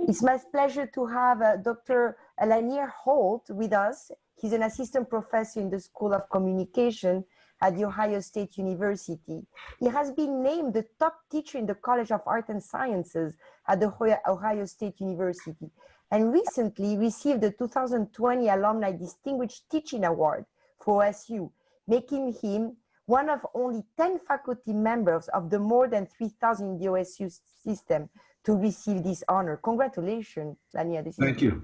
It's my pleasure to have Dr. Lanier Holt with us. He's an assistant professor in the School of Communication at The Ohio State University. He has been named the top teacher in the College of Art and Sciences at the Ohio State University, and recently received the 2020 Alumni Distinguished Teaching Award for OSU, making him one of only 10 faculty members of the more than 3,000 in the OSU system to receive this honor. Congratulations, Lanier. Thank you.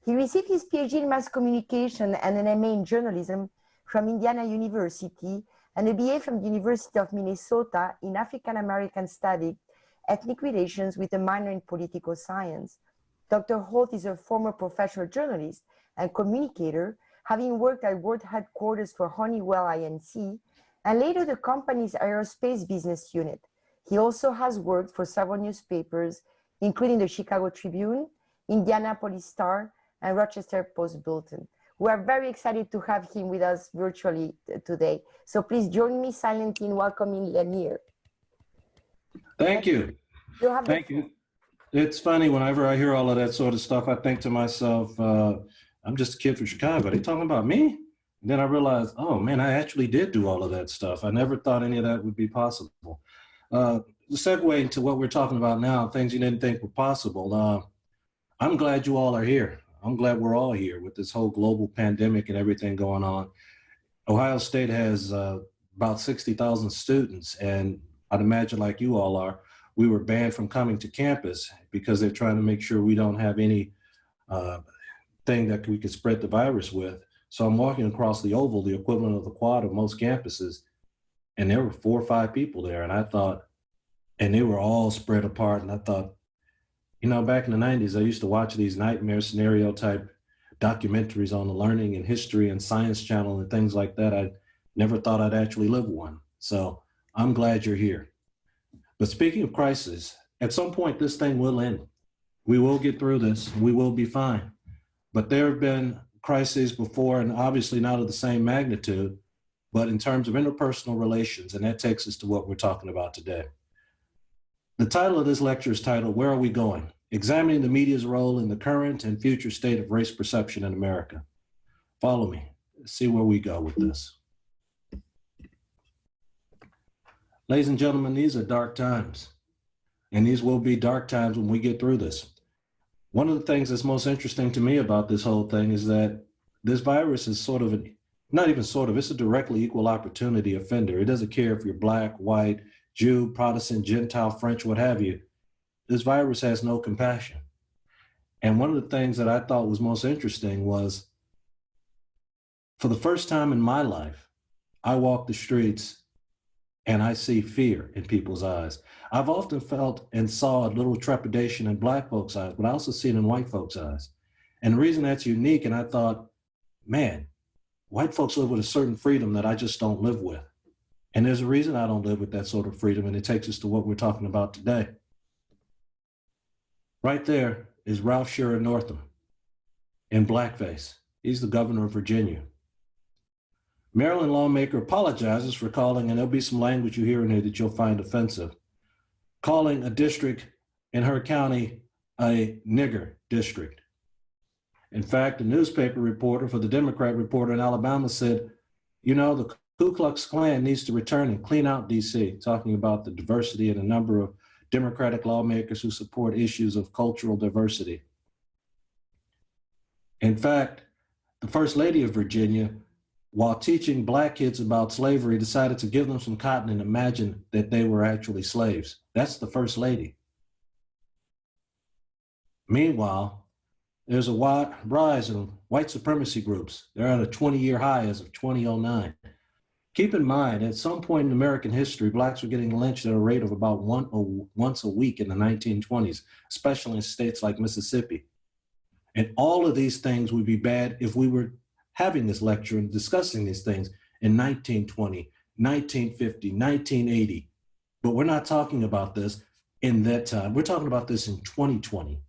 He received his PhD in mass communication and an MA in journalism from Indiana University and a BA from the University of Minnesota in African American Studies, ethnic relations with a minor in political science. Dr. Holt is a former professional journalist and communicator, having worked at world headquarters for Honeywell Inc. and later the company's aerospace business unit. He also has worked for several newspapers, including the Chicago Tribune, Indianapolis Star, and Rochester Post-Bulletin. We are very excited to have him with us virtually today. So please join me silently in welcoming Lanier. Thank you. Thank you. It's funny, whenever I hear all of that sort of stuff, I think to myself, I'm just a kid from Chicago. Are they talking about me? And then I realized, oh man, I actually did do all of that stuff. I never thought any of that would be possible. The segue into what we're talking about now, things you didn't think were possible. I'm glad you all are here. I'm glad we're all here with this whole global pandemic and everything going on. Ohio State has about 60,000 students, and I'd imagine, like you all are, we were banned from coming to campus because they're trying to make sure we don't have any thing that we could spread the virus with. So I'm walking across the oval, the equivalent of the quad of most campuses, and there were 4 or 5 people there, and I thought, and they were all spread apart, and I thought, you know, back in the 90s, I used to watch these nightmare scenario type documentaries on the learning and history and science channel and things like that. I never thought I'd actually live one. So I'm glad you're here. But speaking of crisis, at some point, this thing will end. We will get through this. We will be fine. But there have been crises before, and obviously not of the same magnitude, but in terms of interpersonal relations, and that takes us to what we're talking about today. The title of this lecture is titled, Where Are We Going? Examining the media's role in the current and future state of race perception in America. Follow me. Let's see where we go with this. Ladies and gentlemen, these are dark times, and these will be dark times when we get through this. One of the things that's most interesting to me about this whole thing is that this virus is sort of, not even sort of, it's a directly equal opportunity offender. It doesn't care if you're black, white, Jew, Protestant, Gentile, French, what have you. This virus has no compassion. And one of the things that I thought was most interesting was, for the first time in my life, I walk the streets and I see fear in people's eyes. I've often felt and saw a little trepidation in black folks' eyes, but I also see it in white folks' eyes. And the reason that's unique, and I thought, man, white folks live with a certain freedom that I just don't live with. And there's a reason I don't live with that sort of freedom, and it takes us to what we're talking about today. Right there is Ralph Sherrod Northam in blackface. He's the governor of Virginia. Maryland lawmaker apologizes for calling, and there'll be some language you hear in here that you'll find offensive, calling a district in her county a nigger district. In fact, a newspaper reporter for the Democrat reporter in Alabama said, you know, the Ku Klux Klan needs to return and clean out DC, talking about the diversity and a number of Democratic lawmakers who support issues of cultural diversity. In fact, the First Lady of Virginia, while teaching black kids about slavery, decided to give them some cotton and imagine that they were actually slaves. That's the First Lady. Meanwhile, there's a rise in white supremacy groups. They're at a 20-year high as of 2009. Keep in mind, at some point in American history, blacks were getting lynched at a rate of about once a week in the 1920s, especially in states like Mississippi. And all of these things would be bad if we were having this lecture and discussing these things in 1920, 1950, 1980. But we're not talking about this in that time. We're talking about this in 2020.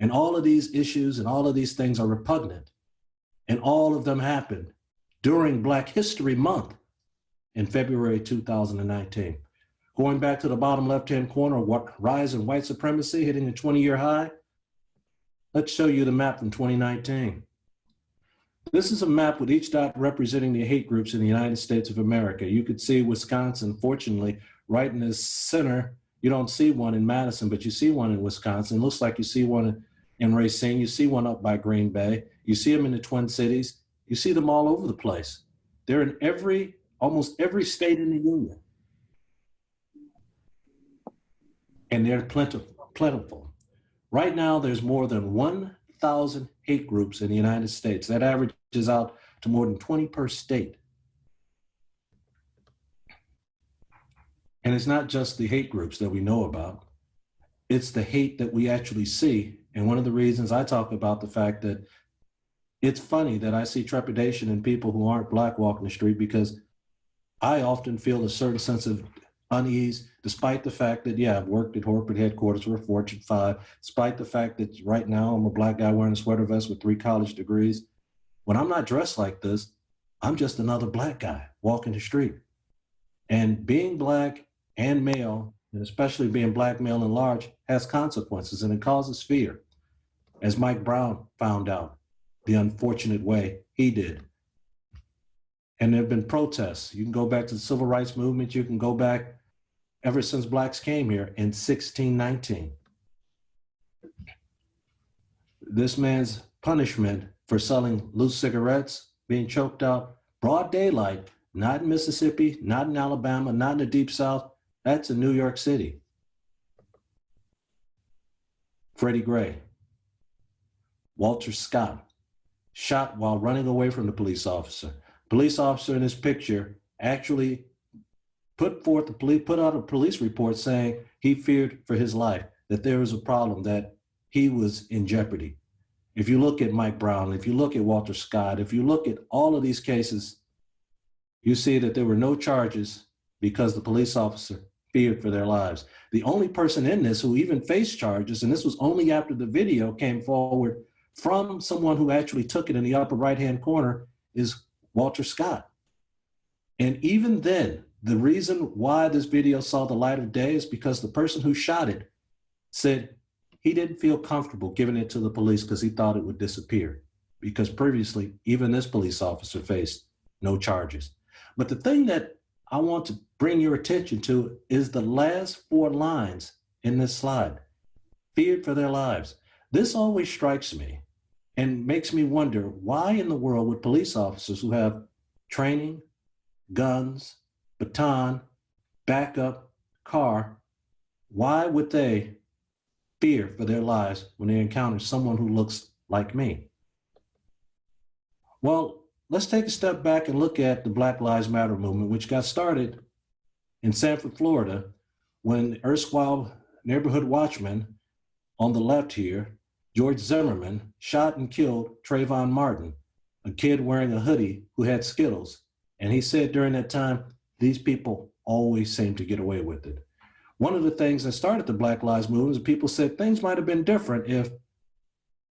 And all of these issues and all of these things are repugnant. And all of them happened during Black History Month in February 2019. Going back to the bottom left-hand corner, rise in white supremacy hitting a 20-year high. Let's show you the map from 2019. This is a map with each dot representing the hate groups in the United States of America. You could see Wisconsin, fortunately, right in the center. You don't see one in Madison, but you see one in Wisconsin. It looks like you see one in Racine. You see one up by Green Bay. You see them in the Twin Cities. You see them all over the place. They're in almost every state in the union. And they're plentiful. Right now, there's more than 1,000 hate groups in the United States. That averages out to more than 20 per state. And it's not just the hate groups that we know about. It's the hate that we actually see. And one of the reasons I talk about the fact that it's funny that I see trepidation in people who aren't Black walking the street, because I often feel a certain sense of unease, despite the fact that, yeah, I've worked at corporate headquarters for Fortune 5, despite the fact that right now I'm a Black guy wearing a sweater vest with 3 college degrees. When I'm not dressed like this, I'm just another Black guy walking the street. And being Black and male, and especially being Black male and large, has consequences, and it causes fear, as Mike Brown found out the unfortunate way he did. And there have been protests. You can go back to the civil rights movement. You can go back ever since Blacks came here in 1619. This man's punishment for selling loose cigarettes, being choked out, broad daylight, not in Mississippi, not in Alabama, not in the Deep South. That's in New York City. Freddie Gray. Walter Scott, shot while running away from the police officer. Police officer in this picture actually put out a police report saying he feared for his life, that there was a problem, that he was in jeopardy. If you look at Mike Brown, if you look at Walter Scott, if you look at all of these cases, you see that there were no charges because the police officer feared for their lives. The only person in this who even faced charges, and this was only after the video came forward from someone who actually took it in the upper right-hand corner, is Walter Scott. And even then, the reason why this video saw the light of day is because the person who shot it said he didn't feel comfortable giving it to the police because he thought it would disappear, because previously, even this police officer faced no charges. But the thing that I want to bring your attention to is the last 4 lines in this slide. Feared for their lives. This always strikes me and makes me wonder, why in the world would police officers who have training, guns, baton, backup, car, why would they fear for their lives when they encounter someone who looks like me? Well, let's take a step back and look at the Black Lives Matter movement, which got started in Sanford, Florida, when erstwhile neighborhood watchman on the left here, George Zimmerman, shot and killed Trayvon Martin, a kid wearing a hoodie who had Skittles. And he said during that time, these people always seem to get away with it. One of the things that started the Black Lives Movement is people said things might have been different if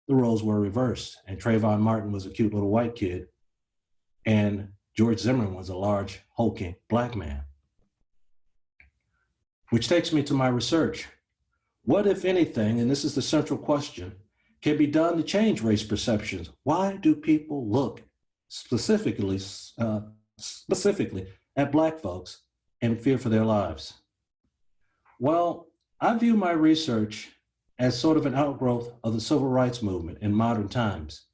the roles were reversed and Trayvon Martin was a cute little white kid and George Zimmerman was a large, hulking Black man. Which takes me to my research. What, if anything, and this is the central question, can be done to change race perceptions? Why do people look specifically at Black folks and fear for their lives? Well, I view my research as sort of an outgrowth of the civil rights movement in modern times.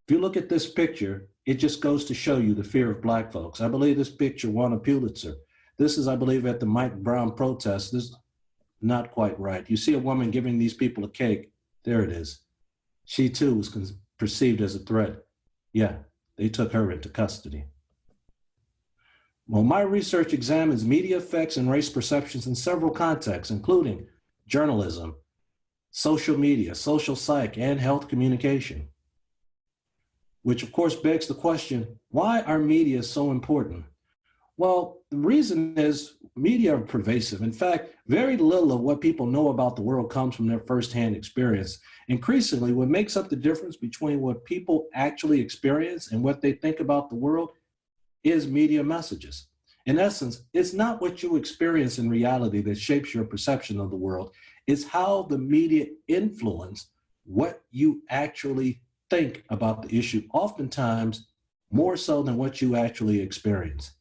If you look at this picture, it just goes to show you the fear of Black folks. I believe this picture won a Pulitzer. This is, I believe, at the Mike Brown protest. This is not quite right. You see a woman giving these people a cake. There it is. She too was perceived as a threat. Yeah, they took her into custody. Well, my research examines media effects and race perceptions in several contexts, including journalism, social media, social psych, and health communication. Which of course begs the question, why are media so important? Well, the reason is media are pervasive. In fact, very little of what people know about the world comes from their firsthand experience. Increasingly, what makes up the difference between what people actually experience and what they think about the world is media messages. In essence, it's not what you experience in reality that shapes your perception of the world. It's how the media influence what you actually think about the issue, oftentimes more so than what you actually experience.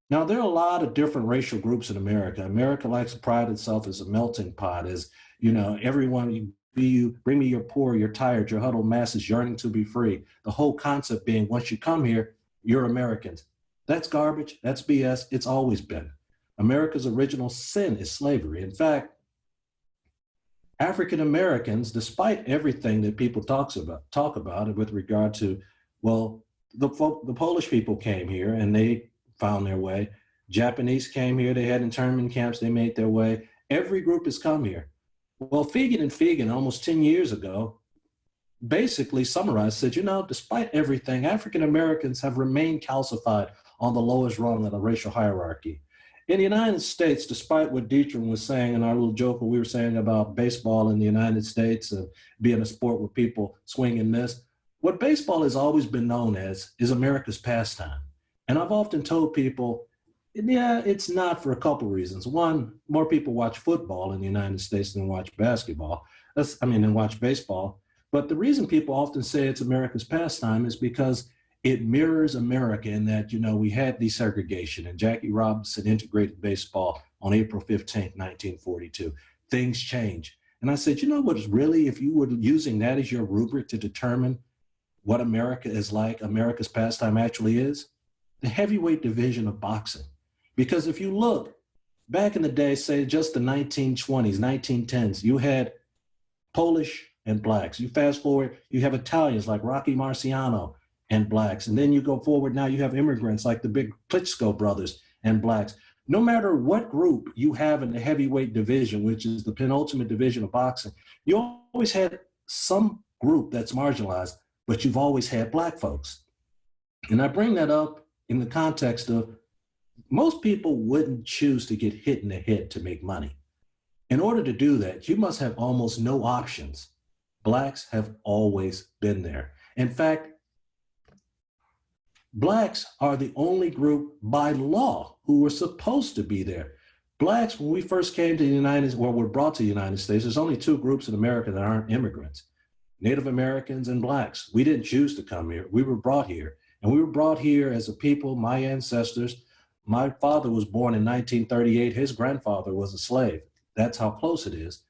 Now, there are a lot of different racial groups in America. America likes to pride itself as a melting pot, as, you know, everyone, bring me your poor, your tired, your huddled masses yearning to be free. The whole concept being, once you come here, you're Americans. That's garbage, that's BS, it's always been. America's original sin is slavery. In fact, African Americans, despite everything that people talk about with regard to, well, the Polish people came here and they found their way. Japanese came here, they had internment camps, they made their way. Every group has come here. Well, Fegan almost 10 years ago, basically summarized, said, you know, despite everything, African Americans have remained calcified on the lowest rung of the racial hierarchy. In the United States, despite what Dietrich was saying in our little joke, what we were saying about baseball in the United States being a sport where people swing and miss, what baseball has always been known as is America's pastime. And I've often told people, yeah, it's not, for a couple of reasons. One, more people watch football in the United States than watch basketball. Than watch baseball. But the reason people often say it's America's pastime is because it mirrors America in that, you know, we had desegregation and Jackie Robinson integrated baseball on April 15th, 1942. Things change. And I said, you know what is really, if you were using that as your rubric to determine what America is like, America's pastime actually is? The heavyweight division of boxing. Because if you look back in the day, say just the 1920s, 1910s, you had Polish and blacks. You fast forward, you have Italians like Rocky Marciano and blacks. And then you go forward, now you have immigrants like the big Klitschko brothers and blacks. No matter what group you have in the heavyweight division, which is the penultimate division of boxing, you always had some group that's marginalized, but you've always had black folks. And I bring that up in the context of most people wouldn't choose to get hit in the head to make money. In order to do that, you must have almost no options. Blacks have always been there. In fact, blacks are the only group by law who were supposed to be there. Blacks, when we first came to the were brought to the United States, there's only two groups in America that aren't immigrants, Native Americans and blacks. We didn't choose to come here. We were brought here. And we were brought here as a people, my ancestors. My father was born in 1938. His grandfather was a slave. That's how close it is.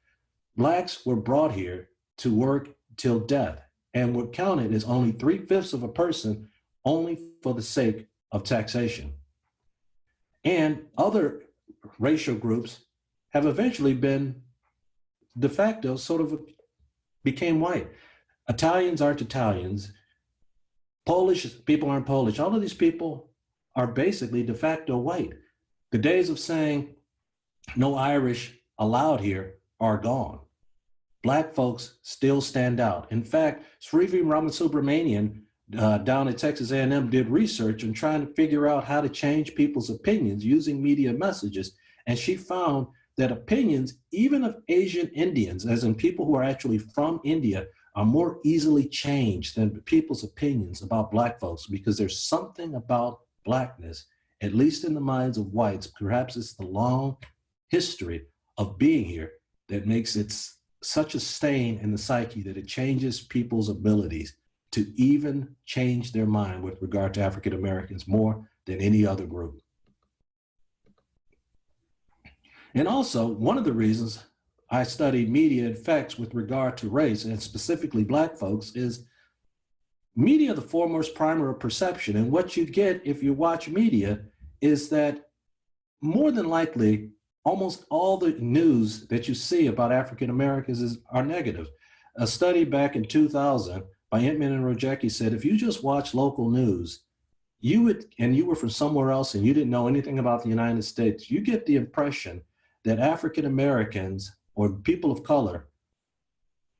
Blacks were brought here to work till death. And what counted is only 3/5 of a person, only for the sake of taxation. And other racial groups have eventually been de facto became white. Italians aren't Italians. Polish people aren't Polish. All of these people are basically de facto white. The days of saying no Irish allowed here are gone. Black folks still stand out. In fact, Srivi Ramasubramanian down at Texas A&M did research on trying to figure out how to change people's opinions using media messages. And she found that opinions, even of Asian Indians, as in people who are actually from India, are more easily changed than people's opinions about black folks, because there's something about blackness, at least in the minds of whites, perhaps it's the long history of being here, that makes it such a stain in the psyche that it changes people's abilities to even change their mind with regard to African Americans more than any other group. And also, one of the reasons I study media effects with regard to race, and specifically black folks, is media, the foremost primer of perception. And what you get if you watch media is that more than likely, almost all the news that you see about African Americans are negative. A study back in 2000 by Entman and Rojecki said, if you just watch local news, you were from somewhere else and you didn't know anything about the United States, you get the impression that African Americans or people of color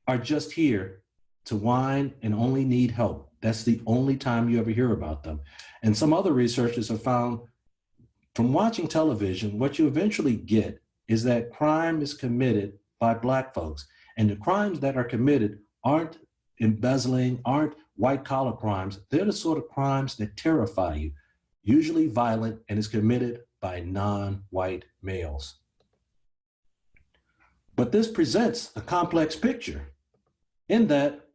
are just here to whine and only need help. That's the only time you ever hear about them. And some other researchers have found from watching television, what you eventually get is that crime is committed by black folks. And the crimes that are committed aren't embezzling, aren't white collar crimes. They're the sort of crimes that terrify you, usually violent, and is committed by non-white males. But this presents a complex picture. in that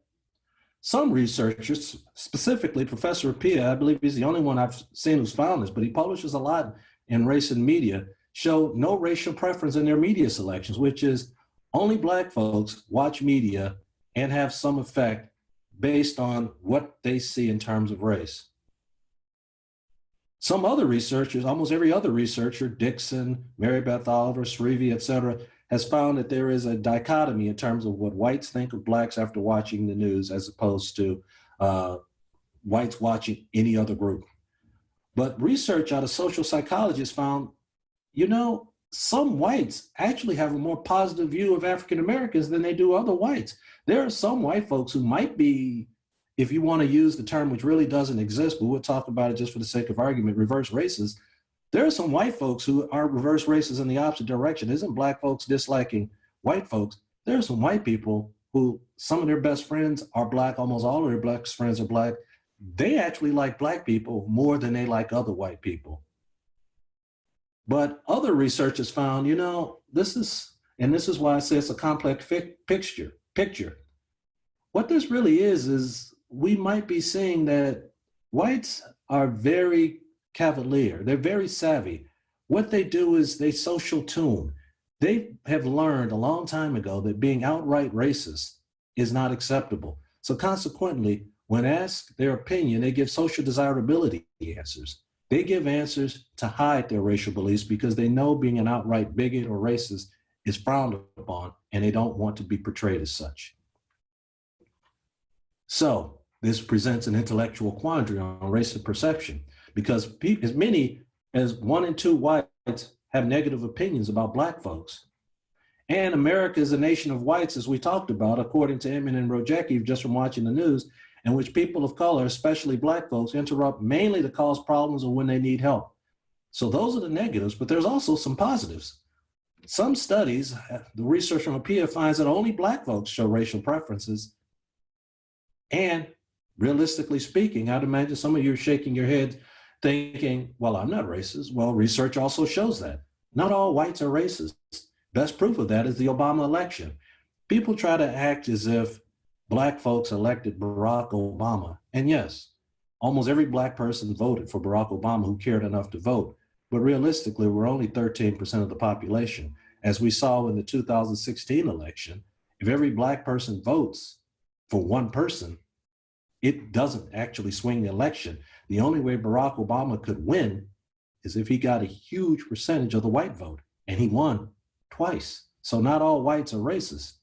some researchers, specifically Professor Appiah, I believe he's the only one I've seen who's found this, but he publishes a lot in Race and Media, show no racial preference in their media selections, which is only Black folks watch media and have some effect based on what they see in terms of race. Some other researchers, almost every other researcher, Dixon, Mary Beth Oliver, Srivi, et cetera, has found that there is a dichotomy in terms of what whites think of Blacks after watching the news as opposed to whites watching any other group. But research out of social psychologists found, you know, some whites actually have a more positive view of African Americans than they do other whites. There are some white folks who might be, if you want to use the term which really doesn't exist, but we'll talk about it just for the sake of argument, reverse racist. There are some white folks who are reverse racist in the opposite direction. Isn't Black folks disliking white folks? There are some white people who some of their best friends are Black, almost all of their Black friends are Black. They actually like Black people more than they like other white people. But other researchers found, you know, this is why I say it's a complex picture. What this really is we might be seeing that whites are very cavalier. They're very savvy. What they do is they social tune. They have learned a long time ago that being outright racist is not acceptable. So consequently, when asked their opinion, they give social desirability answers. They give answers to hide their racial beliefs because they know being an outright bigot or racist is frowned upon, and they don't want to be portrayed as such. So this presents an intellectual quandary on racial perception, because as many as 1 in 2 whites have negative opinions about Black folks. And America is a nation of whites, as we talked about, according to Emin and Rojecki, just from watching the news, in which people of color, especially Black folks, interrupt mainly to cause problems or when they need help. So those are the negatives, but there's also some positives. Some studies, the research from Appiah finds that only Black folks show racial preferences. And realistically speaking, I'd imagine some of you are shaking your head thinking, well, I'm not racist. Well, research also shows that. Not all whites are racist. Best proof of that is the Obama election. People try to act as if Black folks elected Barack Obama. And yes, almost every Black person voted for Barack Obama who cared enough to vote. But realistically, we're only 13% of the population. As we saw in the 2016 election, if every Black person votes for one person, it doesn't actually swing the election. The only way Barack Obama could win is if he got a huge percentage of the white vote, and he won twice. So not all whites are racist,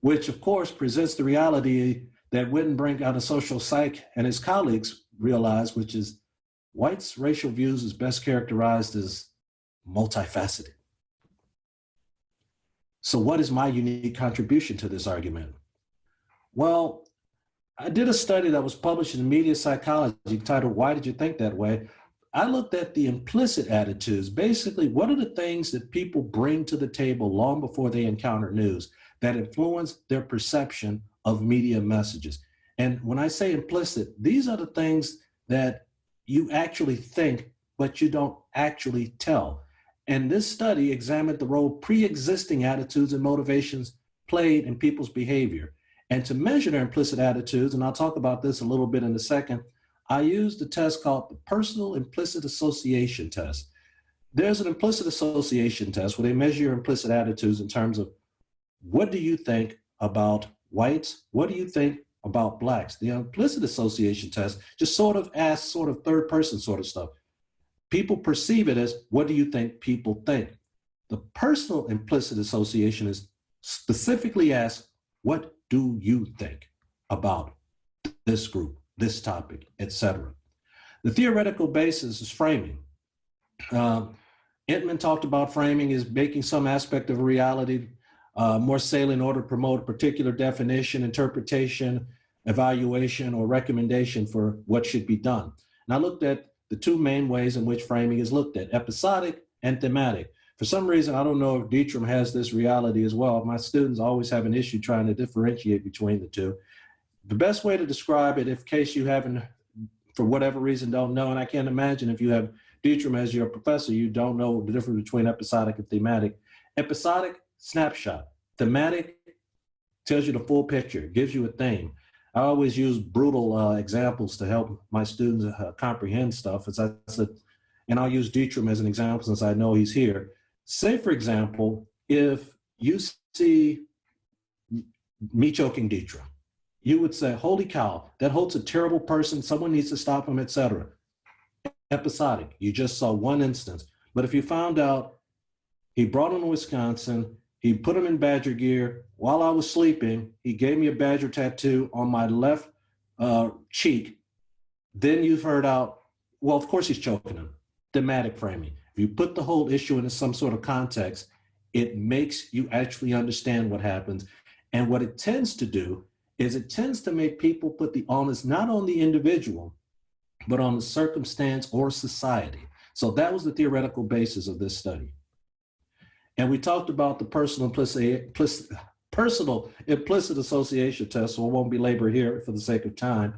which of course presents the reality that Wittenbrink out of social psych and his colleagues realized, which is whites' racial views is best characterized as multifaceted. So what is my unique contribution to this argument? Well, I did a study that was published in Media Psychology titled, Why Did You Think That Way? I looked at the implicit attitudes. Basically, what are the things that people bring to the table long before they encounter news that influence their perception of media messages? And when I say implicit, these are the things that you actually think, but you don't actually tell. And this study examined the role pre-existing attitudes and motivations played in people's behavior. And to measure their implicit attitudes, and I'll talk about this a little bit in a second, I used a test called the Personal Implicit Association Test. There's an implicit association test where they measure your implicit attitudes in terms of what do you think about whites? What do you think about Blacks? The implicit association test just sort of asks sort of third person sort of stuff. People perceive it as, what do you think people think? The personal implicit association is specifically asked, what do you think about this group, this topic, etc.? The theoretical basis is framing. Entman talked about framing as making some aspect of reality more salient in order to promote a particular definition, interpretation, evaluation, or recommendation for what should be done. And I looked at the two main ways in which framing is looked at, episodic and thematic. For some reason, I don't know if Dietram has this reality as well. My students always have an issue trying to differentiate between the two. The best way to describe it, in case you haven't, for whatever reason, don't know, and I can't imagine if you have Dietram as your professor, you don't know the difference between episodic and thematic. Episodic, snapshot. Thematic, tells you the full picture, gives you a theme. I always use brutal examples to help my students comprehend stuff. As I said, and I'll use Dietram as an example since I know he's here. Say, for example, if you see me choking Dietram, you would say, holy cow, that Holt's a terrible person, someone needs to stop him, etc. Episodic, you just saw one instance. But if you found out he brought him to Wisconsin, he put him in badger gear, while I was sleeping, he gave me a badger tattoo on my left cheek, then you've heard out, well, of course he's choking him. Thematic framing. If you put the whole issue into some sort of context, it makes you actually understand what happens. And what it tends to do is it tends to make people put the onus not on the individual, but on the circumstance or society. So that was the theoretical basis of this study. And we talked about the personal implicit association test, so I won't belabor here for the sake of time.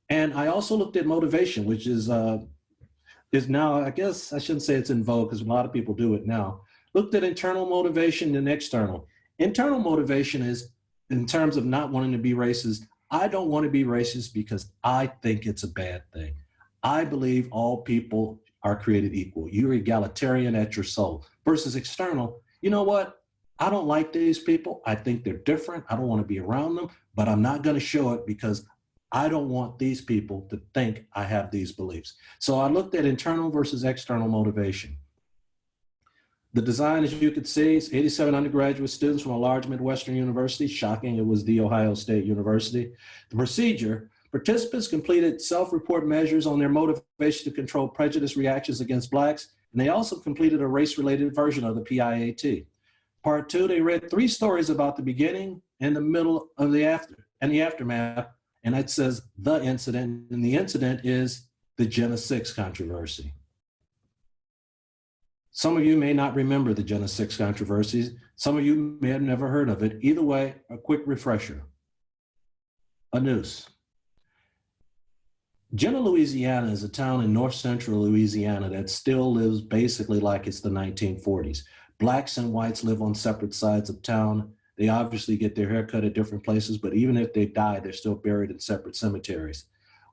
And I also looked at motivation, which is now, I guess I shouldn't say it's in vogue because a lot of people do it now. Looked at internal motivation and external. Internal motivation is in terms of not wanting to be racist. I don't want to be racist because I think it's a bad thing. I believe all people are created equal. You're egalitarian at your soul. Versus external, you know what? I don't like these people. I think they're different. I don't want to be around them, but I'm not going to show it because I don't want these people to think I have these beliefs. So I looked at internal versus external motivation. The design, as you could see, is 87 undergraduate students from a large Midwestern university. Shocking, it was The Ohio State University. The procedure, participants completed self-report measures on their motivation to control prejudice reactions against Blacks, and they also completed a race-related version of the PIAT. Part 2, they read 3 stories about the beginning and the middle of the aftermath, and it says the incident, and the incident is the Jena Six controversy. Some of you may not remember the Jena Six controversies. Some of you may have never heard of it. Either way, a quick refresher. A noose. Jena, Louisiana is a town in north central Louisiana that still lives basically like it's the 1940s. Blacks and whites live on separate sides of town. They obviously get their hair cut at different places, but even if they die, they're still buried in separate cemeteries.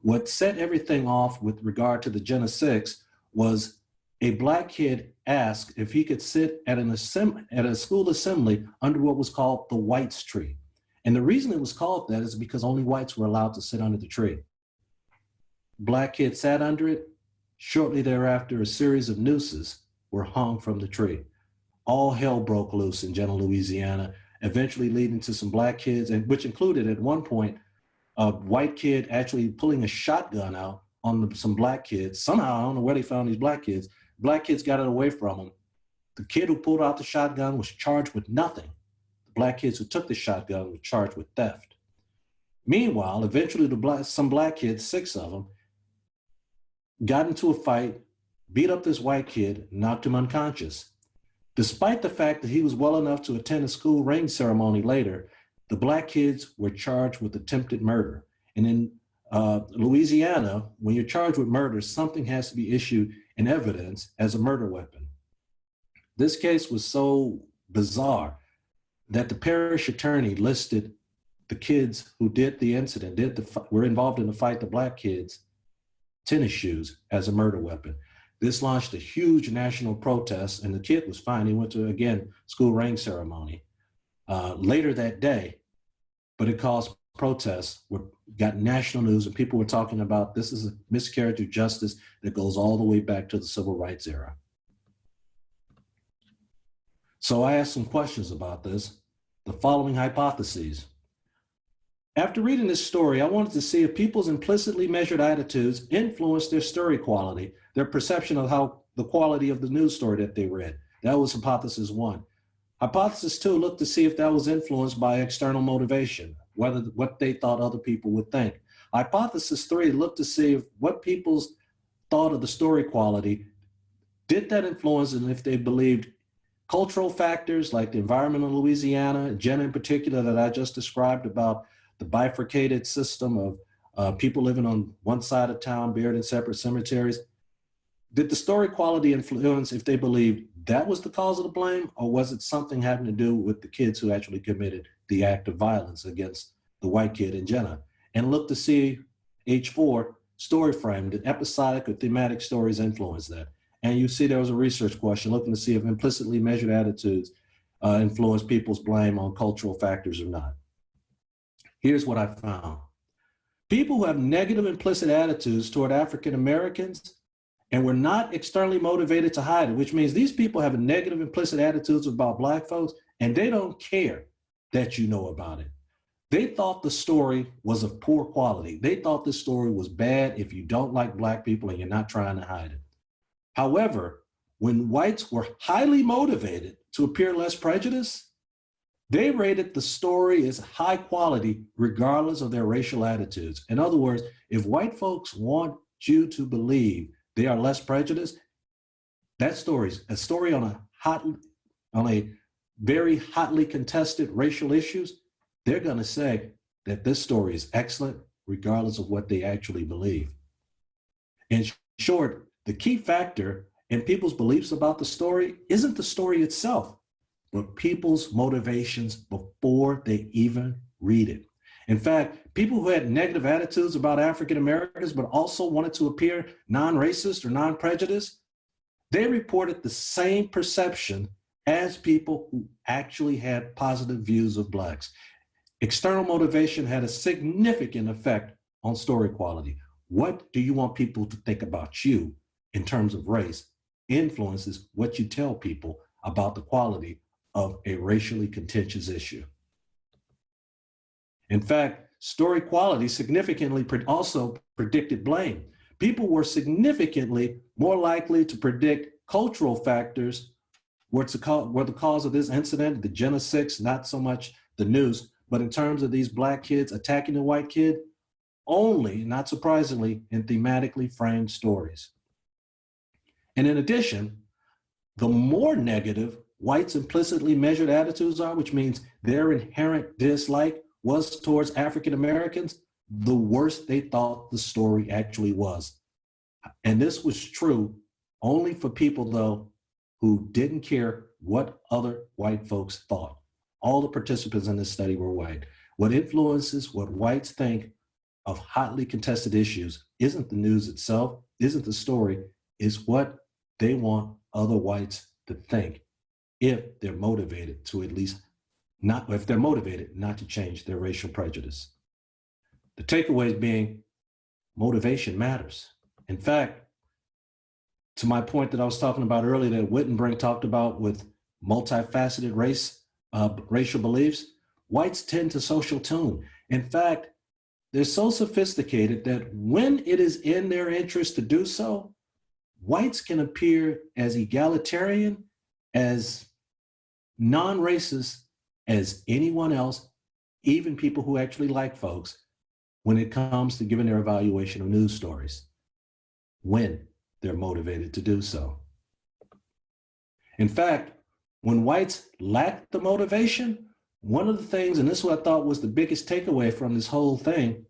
What set everything off with regard to the Jena Six was a Black kid asked if he could sit at a school assembly under what was called the Whites Tree. And the reason it was called that is because only whites were allowed to sit under the tree. Black kid sat under it. Shortly thereafter, a series of nooses were hung from the tree. All hell broke loose in Jena, Louisiana, eventually leading to some Black kids, and which included at one point a white kid actually pulling a shotgun out on some Black kids. Somehow, I don't know where they found these Black kids. Black kids got it away from him. The kid who pulled out the shotgun was charged with nothing. The Black kids who took the shotgun were charged with theft. Meanwhile, eventually some Black kids, 6 of them, got into a fight, beat up this white kid, knocked him unconscious. Despite the fact that he was well enough to attend a school ring ceremony later, the Black kids were charged with attempted murder. And in Louisiana, when you're charged with murder, something has to be issued in evidence as a murder weapon. This case was so bizarre that the parish attorney listed the kids who did the incident, were involved in the fight, the Black kids, tennis shoes as a murder weapon. This launched a huge national protest, and the kid was fine. He went to, again, school ring ceremony later that day, but it caused protests, got national news, and people were talking about this is a miscarriage of justice that goes all the way back to the civil rights era. So I asked some questions about this, the following hypotheses. After reading this story, I wanted to see if people's implicitly measured attitudes influenced their story quality, their perception of how the quality of the news story that they read. That was hypothesis 1. Hypothesis 2 looked to see if that was influenced by external motivation, what they thought other people would think. Hypothesis 3 looked to see if what people's thought of the story quality, did that influence, and if they believed cultural factors like the environment in Louisiana, Jena in particular that I just described about the bifurcated system of people living on one side of town, buried in separate cemeteries. Did the story quality influence if they believed that was the cause of the blame, or was it something having to do with the kids who actually committed the act of violence against the white kid in Jena? And look to see H4 story frame, did episodic or thematic stories influence that? And you see there was a research question looking to see if implicitly measured attitudes influence people's blame on cultural factors or not. Here's what I found. People who have negative implicit attitudes toward African Americans and were not externally motivated to hide it, which means these people have a negative implicit attitudes about Black folks and they don't care that you know about it. They thought the story was of poor quality. They thought the story was bad if you don't like Black people and you're not trying to hide it. However, when whites were highly motivated to appear less prejudiced, they rated the story as high quality regardless of their racial attitudes. In other words, if white folks want you to believe they are less prejudiced, that story's a story on a very hotly contested racial issues, they're gonna say that this story is excellent regardless of what they actually believe. In short, the key factor in people's beliefs about the story isn't the story itself, but people's motivations before they even read it. In fact, people who had negative attitudes about African Americans, but also wanted to appear non-racist or non-prejudiced, they reported the same perception as people who actually had positive views of Blacks. External motivation had a significant effect on story quality. What do you want people to think about you in terms of race influences what you tell people about the quality of a racially contentious issue. In fact, story quality significantly also predicted blame. People were significantly more likely to predict cultural factors were the cause of this incident, the Jena Six, not so much the news, but in terms of these Black kids attacking the white kid, only, not surprisingly, in thematically framed stories. And in addition, the more negative whites' implicitly measured attitudes are, which means their inherent dislike was towards African Americans, the worse they thought the story actually was. And this was true only for people, though, who didn't care what other white folks thought. All the participants in this study were white. What influences what whites think of hotly contested issues isn't the news itself, isn't the story, is what they want other whites to think if they're motivated to at least not, if they're motivated not to change their racial prejudice. The takeaways being motivation matters. In fact, to my point that I was talking about earlier that Wittenbrink talked about with multifaceted racial beliefs, whites tend to social tune. In fact, they're so sophisticated that when it is in their interest to do so, whites can appear as egalitarian, as non-racist as anyone else, even people who actually like folks, when it comes to giving their evaluation of news stories, when they're motivated to do so. In fact, when whites lack the motivation, one of the things, and this is what I thought was the biggest takeaway from this whole thing,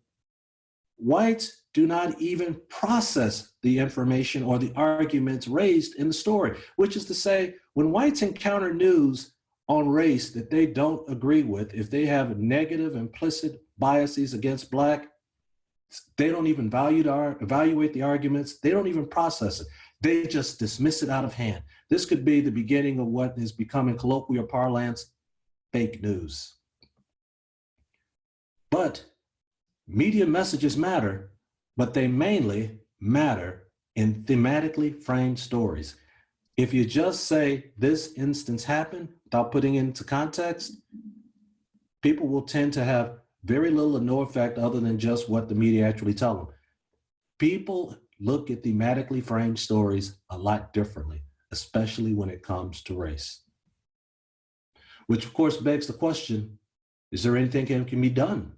whites do not even process the information or the arguments raised in the story, which is to say, when whites encounter news on race that they don't agree with, if they have negative implicit biases against Black, they don't even evaluate the arguments, they don't even process it. They just dismiss it out of hand. This could be the beginning of what is becoming colloquial parlance, fake news. But media messages matter, but they mainly matter in thematically framed stories. If you just say this instance happened without putting it into context, people will tend to have very little or no effect other than just what the media actually tell them. People look at thematically framed stories a lot differently, especially when it comes to race. Which of course begs the question, is there anything that can be done?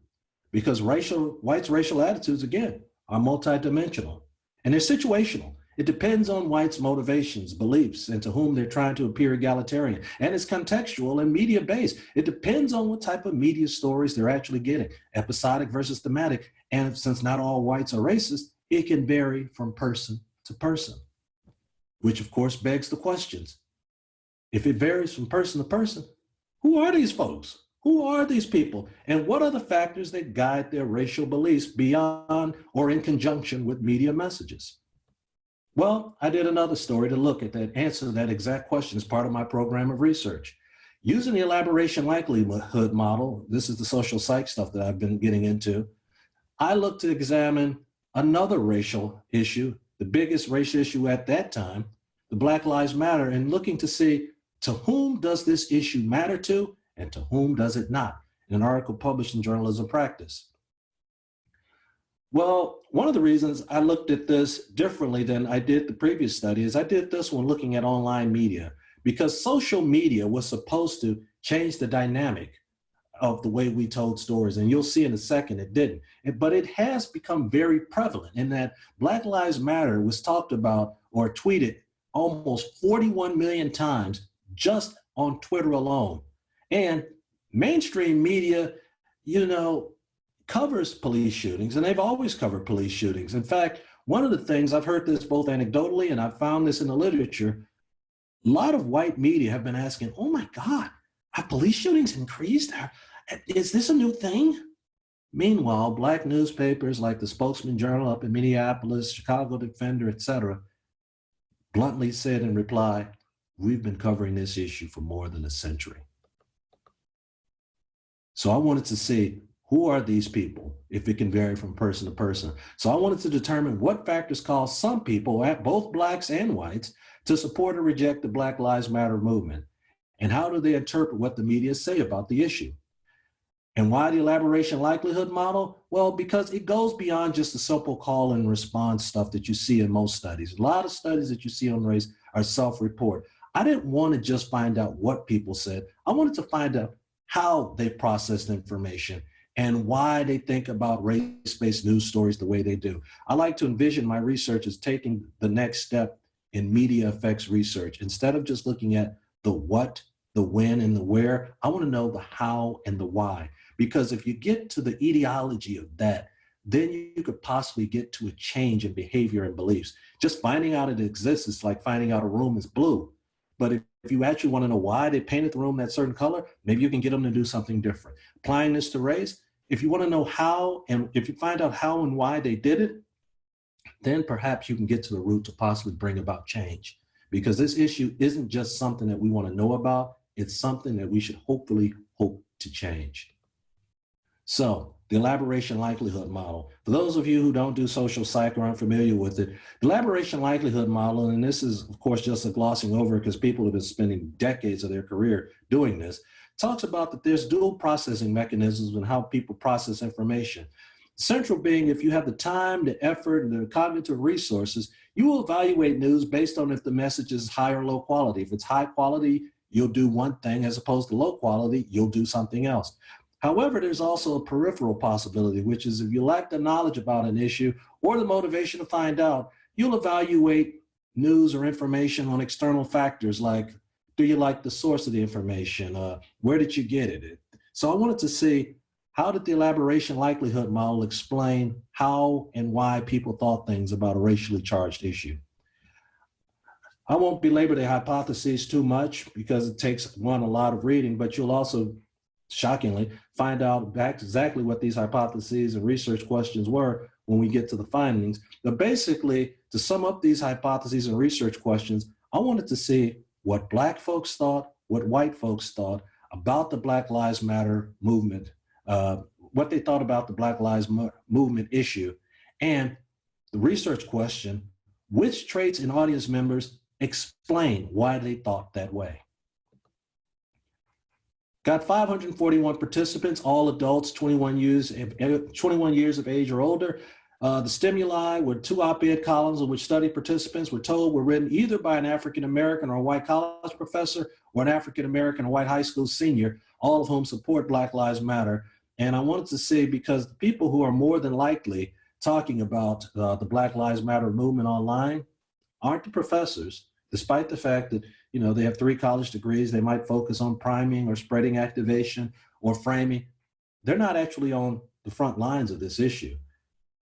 Because whites' racial attitudes, again, are multidimensional and they're situational. It depends on whites' motivations, beliefs, and to whom they're trying to appear egalitarian. And it's contextual and media-based. It depends on what type of media stories they're actually getting, episodic versus thematic. And since not all whites are racist, it can vary from person to person, which of course begs the questions. if it varies from person to person, who are these folks? Who are these people? And what are the factors that guide their racial beliefs beyond or in conjunction with media messages? Well, I did another story to look at that, answer that exact question as part of my program of research. Using the elaboration likelihood model, this is the social psych stuff that I've been getting into, I looked to examine another racial issue, the biggest racial issue at that time, the Black Lives Matter, and looking to see to whom does this issue matter to and to whom does it not, in an article published in Journalism Practice. Well, one of the reasons I looked at this differently than I did the previous study is I did this one looking at online media, because social media was supposed to change the dynamic of the way we told stories. And you'll see in a second it didn't. But it has become very prevalent in that Black Lives Matter was talked about or tweeted almost 41 million times just on Twitter alone. And mainstream media, covers police shootings, and they've always covered police shootings. In fact, one of the things, I've heard this both anecdotally and I've found this in the literature, a lot of white media have been asking, oh my God, have police shootings increased? Is this a new thing? Meanwhile, Black newspapers like the Spokesman Journal up in Minneapolis, Chicago Defender, etc., bluntly said in reply, we've been covering this issue for more than a century. So I wanted to see, who are these people, if it can vary from person to person? So I wanted to determine what factors cause some people, both Blacks and whites, to support or reject the Black Lives Matter movement. And how do they interpret what the media say about the issue? And why the elaboration likelihood model? Well, because it goes beyond just the simple call and response stuff that you see in most studies. A lot of studies that you see on race are self-report. I didn't want to just find out what people said. I wanted to find out how they processed information and why they think about race-based news stories the way they do. I like to envision my research as taking the next step in media effects research. Instead of just looking at the what, the when, and the where, I want to know the how and the why. Because if you get to the etiology of that, then you could possibly get to a change in behavior and beliefs. Just finding out it exists is like finding out a room is blue. But if you actually want to know why they painted the room that certain color, maybe you can get them to do something different. Applying this to race, if you want to know how, and if you find out how and why they did it, then perhaps you can get to the root to possibly bring about change. Because this issue isn't just something that we want to know about, it's something that we should hopefully hope to change. So, the elaboration likelihood model. For those of you who don't do social psych or aren't familiar with it, the elaboration likelihood model, and this is of course just a glossing over because people have been spending decades of their career doing this, talks about that there's dual processing mechanisms in how people process information. Central being, if you have the time, the effort, and the cognitive resources, you will evaluate news based on if the message is high or low quality. If it's high quality, you'll do one thing, as opposed to low quality, you'll do something else. However, there's also a peripheral possibility, which is if you lack the knowledge about an issue or the motivation to find out, you'll evaluate news or information on external factors like, do you like the source of the information? Where did you get it? So I wanted to see, how did the elaboration likelihood model explain how and why people thought things about a racially charged issue? I won't belabor the hypotheses too much because it takes, one, a lot of reading, but you'll also, shockingly, find out exactly what these hypotheses and research questions were when we get to the findings. But basically, to sum up these hypotheses and research questions, I wanted to see what Black folks thought, what white folks thought about the Black Lives Matter movement, what they thought about the Black Lives Movement issue, and the research question, which traits in audience members explain why they thought that way. Got 541 participants, all adults, 21 years of age or older. The stimuli were 2 op-ed columns in which study participants were told were written either by an African-American or a white college professor or an African-American or white high school senior, all of whom support Black Lives Matter. And I wanted to say, because the people who are more than likely talking about the Black Lives Matter movement online aren't the professors, despite the fact that, you know, they have 3 college degrees, they might focus on priming or spreading activation or framing. They're not actually on the front lines of this issue.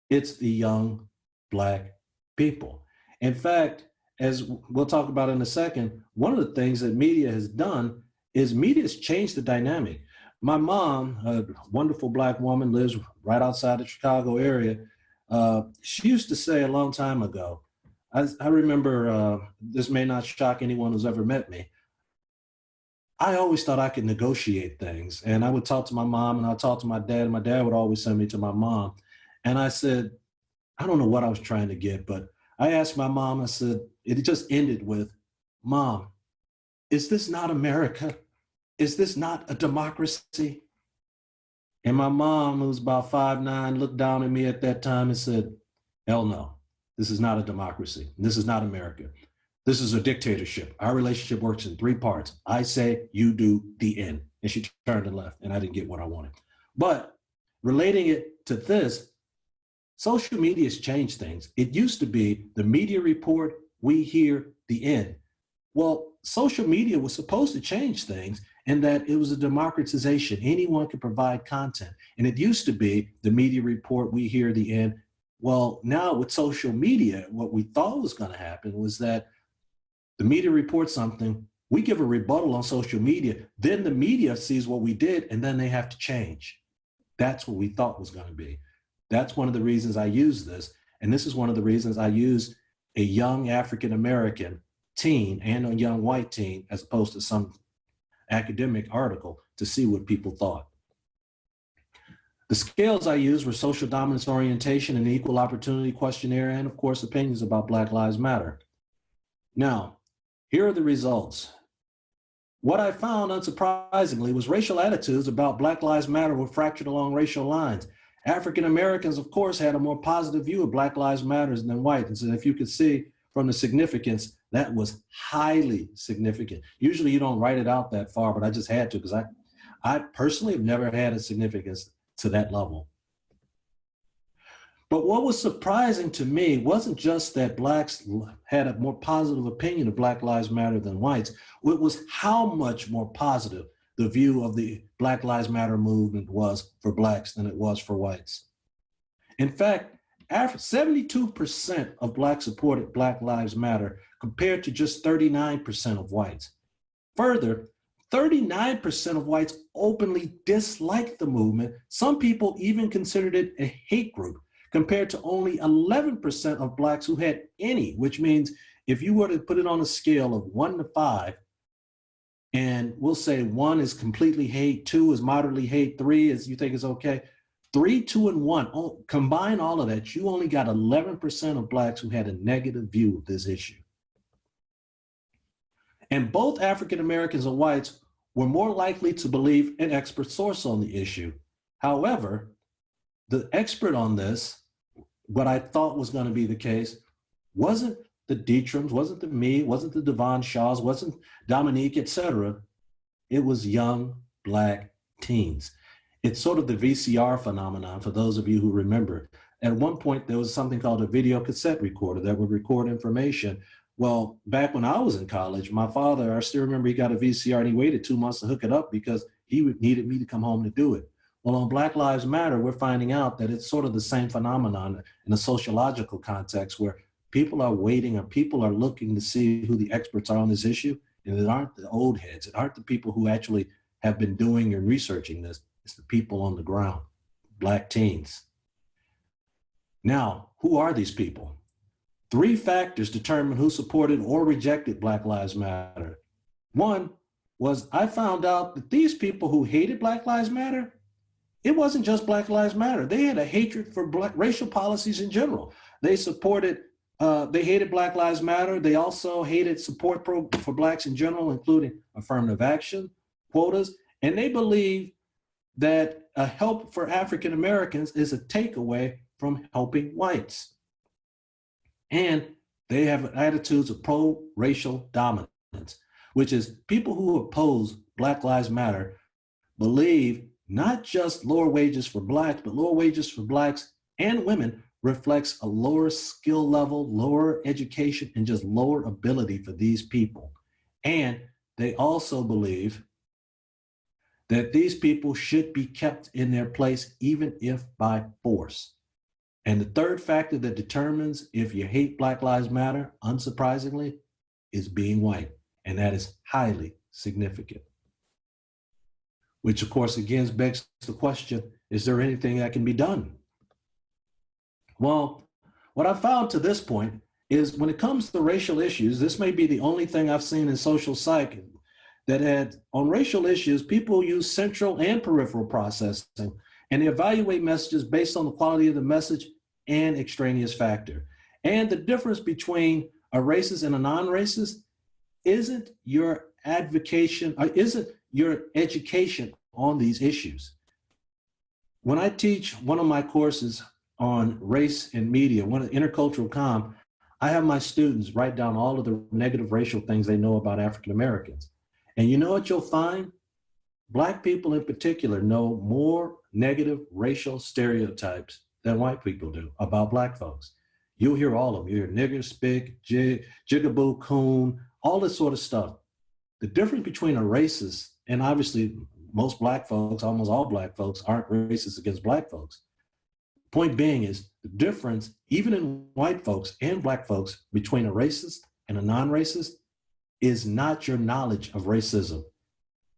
It's the young Black people. In fact, as we'll talk about in a second, one of the things that media has done is media has changed the dynamic. My mom, a wonderful Black woman, lives right outside the Chicago area. She used to say a long time ago, I remember, this may not shock anyone who's ever met me, I always thought I could negotiate things. And I would talk to my mom and I'd talk to my dad, and my dad would always send me to my mom. And I said, I don't know what I was trying to get, but I asked my mom, I said, it just ended with, Mom, is this not America? Is this not a democracy? And my mom, who was about 5'9", looked down at me at that time and said, hell no, this is not a democracy. This is not America. This is a dictatorship. Our relationship works in 3 parts. I say, you do, the end. And she turned and left, and I didn't get what I wanted. But relating it to this, social media has changed things. It used to be the media report, we hear, the end. Well, social media was supposed to change things in that it was a democratization. Anyone could provide content. And it used to be the media report, we hear, the end. Well, now with social media, what we thought was going to happen was that the media reports something, we give a rebuttal on social media, then the media sees what we did, and then they have to change. That's what we thought was going to be. That's one of the reasons I use this. And this is one of the reasons I used a young African-American teen and a young white teen, as opposed to some academic article, to see what people thought. The scales I used were social dominance orientation and equal opportunity questionnaire, and of course, opinions about Black Lives Matter. Now, here are the results. What I found, unsurprisingly, was racial attitudes about Black Lives Matter were fractured along racial lines. African Americans, of course, had a more positive view of Black Lives Matter than white. And so if you could see from the significance, that was highly significant. Usually you don't write it out that far, but I just had to, because I personally have never had a significance to that level. But what was surprising to me wasn't just that Blacks had a more positive opinion of Black Lives Matter than whites. It was how much more positive the view of the Black Lives Matter movement was for Blacks than it was for whites. In fact, 72% of Blacks supported Black Lives Matter compared to just 39% of whites. Further, 39% of whites openly disliked the movement. Some people even considered it a hate group, compared to only 11% of Blacks who had any, which means if you were to put it on a scale of 1 to 5, and we'll say 1 is completely hate, 2 is moderately hate, 3 is you think is okay, 3, 2, and 1, combine all of that, you only got 11% of Blacks who had a negative view of this issue. And both African Americans and whites were more likely to believe an expert source on the issue. However, the expert on this, what I thought was going to be the case, wasn't the Dietrams, wasn't the me, wasn't the Devon Shaws, wasn't Dominique, etc. It was young Black teens. It's sort of the VCR phenomenon, for those of you who remember. At one point, there was something called a video cassette recorder that would record information. Well, back when I was in college, my father, I still remember he got a VCR and he waited 2 months to hook it up because he needed me to come home to do it. Well, on Black Lives Matter, we're finding out that it's sort of the same phenomenon in a sociological context where people are waiting or people are looking to see who the experts are on this issue. And it aren't the old heads. It aren't the people who actually have been doing and researching this. It's the people on the ground, Black teens. Now, who are these people? 3 factors determine who supported or rejected Black Lives Matter. One was I found out that these people who hated Black Lives Matter, it wasn't just Black Lives Matter. They had a hatred for racial policies in general. They supported, they hated Black Lives Matter. They also hated support for Blacks in general, including affirmative action, quotas, and they believe that a help for African Americans is a takeaway from helping whites. And they have attitudes of pro-racial dominance, which is people who oppose Black Lives Matter believe not just lower wages for Blacks, but lower wages for Blacks and women reflects a lower skill level, lower education, and just lower ability for these people. And they also believe that these people should be kept in their place, even if by force. And the third factor that determines if you hate Black Lives Matter, unsurprisingly, is being white. And that is highly significant. Which of course, again, begs the question, is there anything that can be done? Well, what I've found to this point is when it comes to racial issues, this may be the only thing I've seen in social psych that had, on racial issues, people use central and peripheral processing, and they evaluate messages based on the quality of the message and extraneous factor. And the difference between a racist and a non-racist isn't your advocation, or isn't your education on these issues. When I teach one of my courses on race and media, one of the intercultural comm, I have my students write down all of the negative racial things they know about African Americans. And you know what you'll find? Black people in particular know more negative racial stereotypes than white people do about Black folks. You'll hear all of them. You hear nigger, spick, jig, jigaboo, coon, all this sort of stuff. The difference between a racist, and obviously most Black folks, almost all Black folks, aren't racist against Black folks. Point being is the difference, even in white folks and Black folks, between a racist and a non-racist is not your knowledge of racism.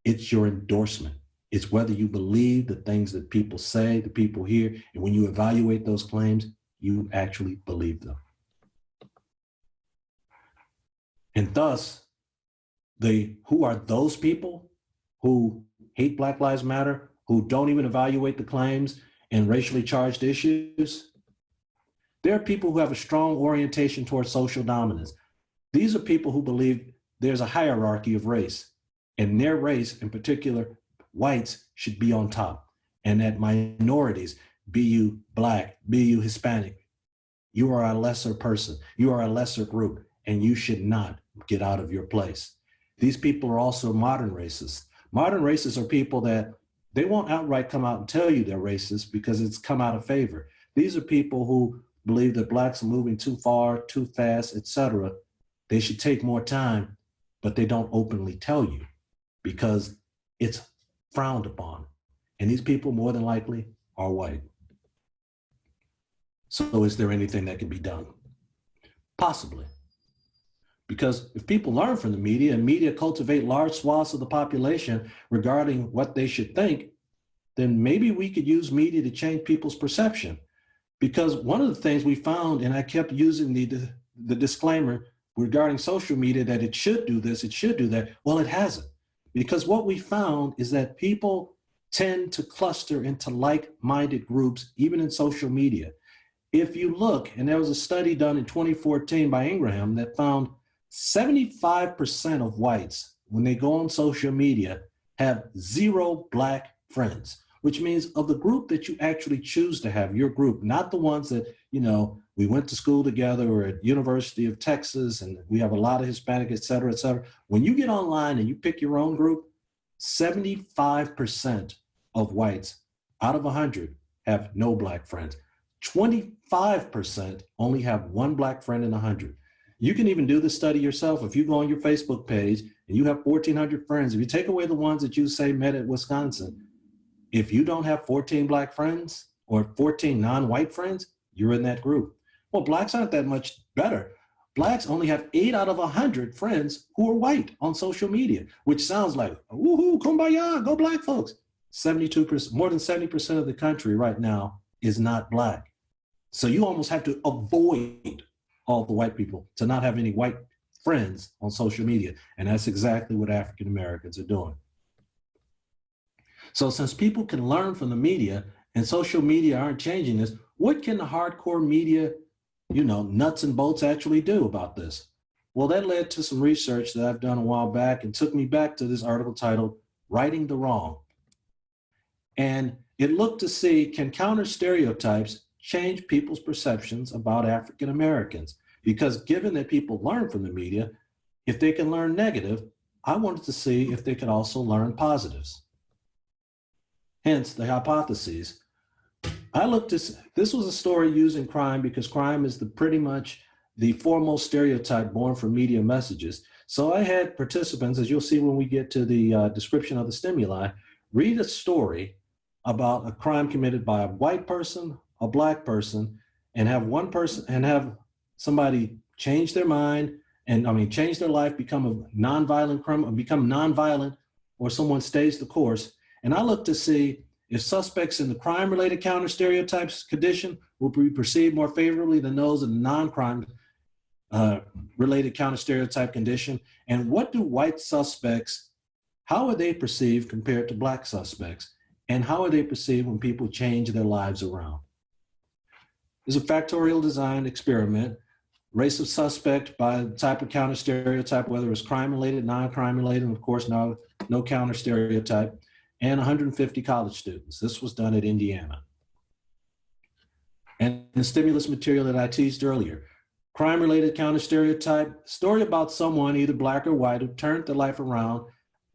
It's your endorsement. It's whether you believe the things that people say, the people hear, and when you evaluate those claims, you actually believe them. And thus, who are those people who hate Black Lives Matter, who don't even evaluate the claims and racially charged issues? There are people who have a strong orientation towards social dominance. These are people who believe there's a hierarchy of race, and their race, in particular, whites, should be on top, and that minorities, be you Black, be you Hispanic, you are a lesser person, you are a lesser group, and you should not get out of your place. These people are also modern racists. Modern racists are people that they won't outright come out and tell you they're racist because it's come out of favor. These are people who believe that Blacks are moving too far, too fast, etc. They should take more time, but they don't openly tell you because it's frowned upon. And these people more than likely are white. So is there anything that can be done? Possibly. Because if people learn from the media and media cultivate large swaths of the population regarding what they should think, then maybe we could use media to change people's perception. Because one of the things we found, and I kept using the disclaimer regarding social media that it should do this, it should do that. Well, it hasn't. Because what we found is that people tend to cluster into like-minded groups, even in social media. If you look, and there was a study done in 2014 by Ingraham that found 75% of whites, when they go on social media, have 0 Black friends, which means of the group that you actually choose to have, your group, not the ones that, you know, we went to school together or at University of Texas and we have a lot of Hispanic, et cetera, et cetera. When you get online and you pick your own group, 75% of whites out of 100 have no Black friends. 25% only have 1 Black friend in 100. You can even do the study yourself. If you go on your Facebook page and you have 1,400 friends, if you take away the ones that you say met at Wisconsin, if you don't have 14 Black friends or 14 non-white friends, you're in that group. Well, Blacks aren't that much better. Blacks only have 8 out of 100 friends who are white on social media, which sounds like, woohoo, kumbaya, go Black folks. 72%, more than 70% of the country right now is not Black. So you almost have to avoid all the white people to not have any white friends on social media. And that's exactly what African Americans are doing. So since people can learn from the media and social media aren't changing this, what can the hardcore media, you know, nuts and bolts actually do about this? Well, that led to some research that I've done a while back and took me back to this article titled Righting the Wrong. And it looked to see, can counter stereotypes change people's perceptions about African Americans? Because given that people learn from the media, if they can learn negative, I wanted to see if they could also learn positives. Hence the hypotheses. I looked at, this was a story used in crime because crime is pretty much the foremost stereotype born from media messages. So I had participants, as you'll see when we get to the description of the stimuli, read a story about a crime committed by a white person, a Black person, and have one person and have somebody change their mind and change their life, become a nonviolent criminal, become nonviolent, or someone stays the course. And I look to see if suspects in the crime-related counter-stereotypes condition will be perceived more favorably than those in the non-crime related counter-stereotype condition. And what do white suspects, how are they perceived compared to black suspects? And how are they perceived when people change their lives around? It's a factorial design experiment. Race of suspect by type of counter stereotype, whether it's crime related, non-crime related, and of course no counter stereotype, and 150 college students. This was done at Indiana. And the stimulus material that I teased earlier, crime related counter stereotype, story about someone, either black or white, who turned their life around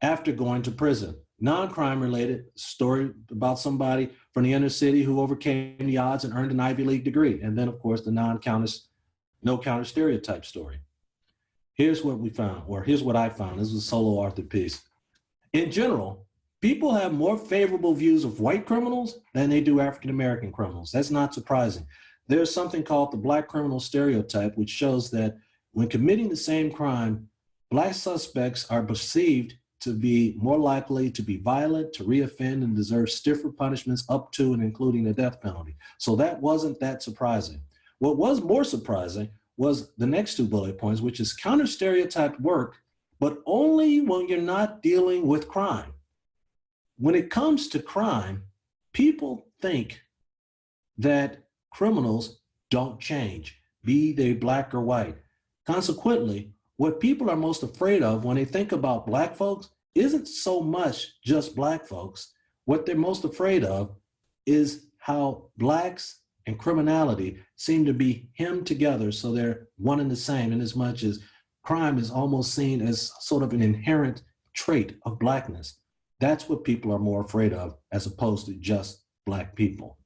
after going to prison. Non-crime related, story about somebody from the inner city who overcame the odds and earned an Ivy League degree. And then of course the no counter stereotype story. Here's what we found, or here's what I found. This was a solo authored piece. In general, people have more favorable views of white criminals than they do African-American criminals. That's not surprising. There's something called the black criminal stereotype, which shows that when committing the same crime, black suspects are perceived to be more likely to be violent, to reoffend, and deserve stiffer punishments up to and including the death penalty. So that wasn't that surprising. What was more surprising was the next two bullet points, which is counter-stereotyped work, but only when you're not dealing with crime. When it comes to crime, people think that criminals don't change, be they black or white. Consequently, what people are most afraid of when they think about black folks isn't so much just black folks. What they're most afraid of is how blacks and criminality seem to be hemmed together, so they're one and the same, in as much as crime is almost seen as sort of an inherent trait of blackness. That's what people are more afraid of, as opposed to just black people.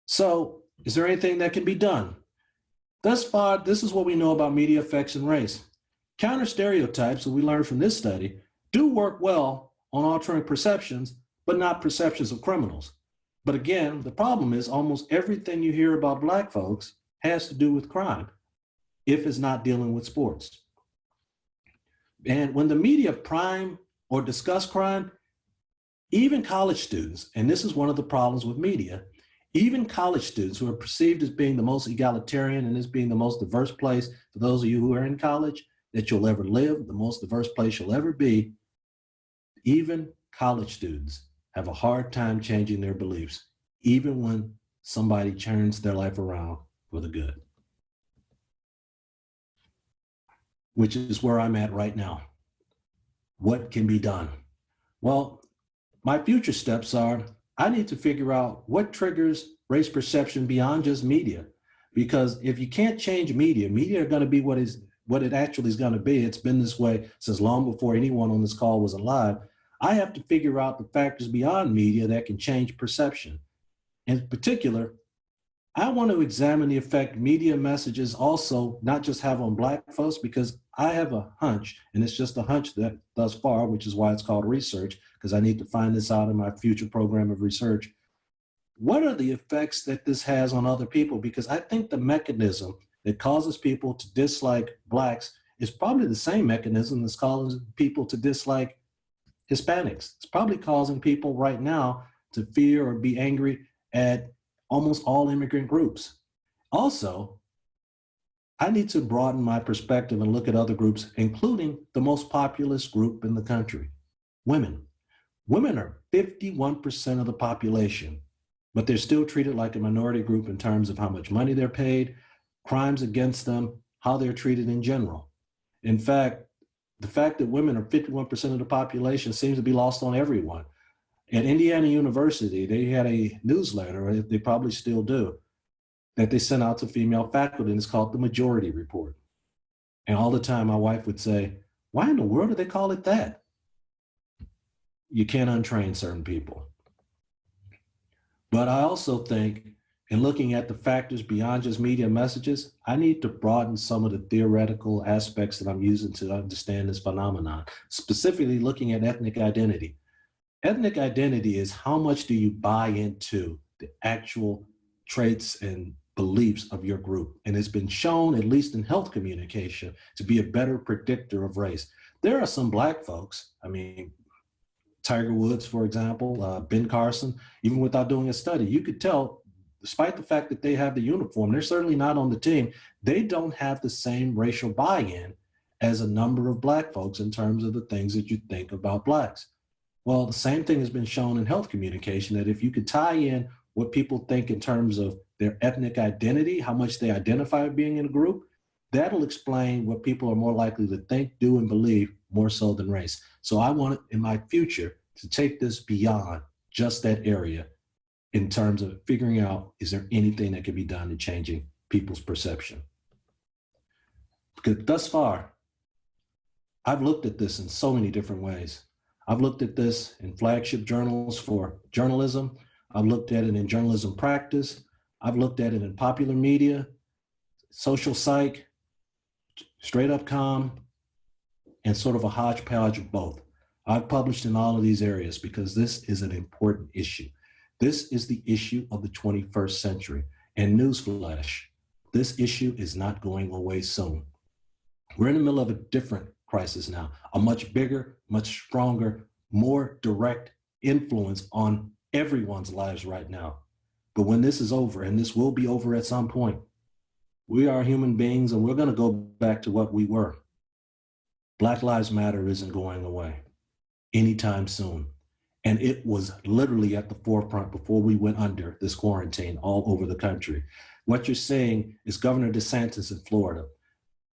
So is there anything that can be done? Thus far, this is what we know about media effects and race. Counter stereotypes, that we learned from this study, do work well on altering perceptions, but not perceptions of criminals. But again, the problem is almost everything you hear about black folks has to do with crime, if it's not dealing with sports. And when the media prime or discuss crime, even college students, and this is one of the problems with media, even college students who are perceived as being the most egalitarian and as being the most diverse place, for those of you who are in college, that you'll ever live, the most diverse place you'll ever be, even college students have a hard time changing their beliefs, even when somebody turns their life around for the good. Which is where I'm at right now. What can be done? Well, my future steps are, I need to figure out what triggers race perception beyond just media. Because if you can't change media, media are going to be what it actually is going to be. It's been this way since long before anyone on this call was alive. I have to figure out the factors beyond media that can change perception. In particular, I want to examine the effect media messages also not just have on black folks, because I have a hunch, and it's just a hunch that thus far, which is why it's called research, because I need to find this out in my future program of research. What are the effects that this has on other people? Because I think the mechanism that causes people to dislike blacks is probably the same mechanism that's causing people to dislike Hispanics. It's probably causing people right now to fear or be angry at almost all immigrant groups. Also, I need to broaden my perspective and look at other groups, including the most populous group in the country, women. Women are 51% of the population, but they're still treated like a minority group in terms of how much money they're paid, crimes against them, how they're treated in general. In fact, the fact that women are 51% of the population seems to be lost on everyone. At Indiana University, they had a newsletter, or they probably still do, that they sent out to female faculty, and it's called the Majority Report. And all the time my wife would say, why in the world do they call it that? You can't untrain certain people. But I also think, in looking at the factors beyond just media messages, I need to broaden some of the theoretical aspects that I'm using to understand this phenomenon, specifically looking at ethnic identity. Ethnic identity is how much do you buy into the actual traits and beliefs of your group. And it's been shown, at least in health communication, to be a better predictor of race. There are some Black folks, I mean, Tiger Woods, for example, Ben Carson, even without doing a study, you could tell, despite the fact that they have the uniform, they're certainly not on the team, they don't have the same racial buy-in as a number of Black folks in terms of the things that you think about Blacks. Well, the same thing has been shown in health communication, that if you could tie in what people think in terms of their ethnic identity, how much they identify with being in a group, that'll explain what people are more likely to think, do, and believe more so than race. So I want in my future to take this beyond just that area in terms of figuring out, is there anything that can be done to changing people's perception? Because thus far, I've looked at this in so many different ways. I've looked at this in flagship journals for journalism. I've looked at it in journalism practice. I've looked at it in popular media, social psych, straight up comm, and sort of a hodgepodge of both. I've published in all of these areas because this is an important issue. This is the issue of the 21st century. And newsflash, this issue is not going away soon. We're in the middle of a different crisis now, a much bigger, much stronger, more direct influence on everyone's lives right now. But when this is over, and this will be over at some point, we are human beings and we're going to go back to what we were. Black Lives Matter isn't going away anytime soon. And it was literally at the forefront before we went under this quarantine all over the country. What you're seeing is Governor DeSantis in Florida.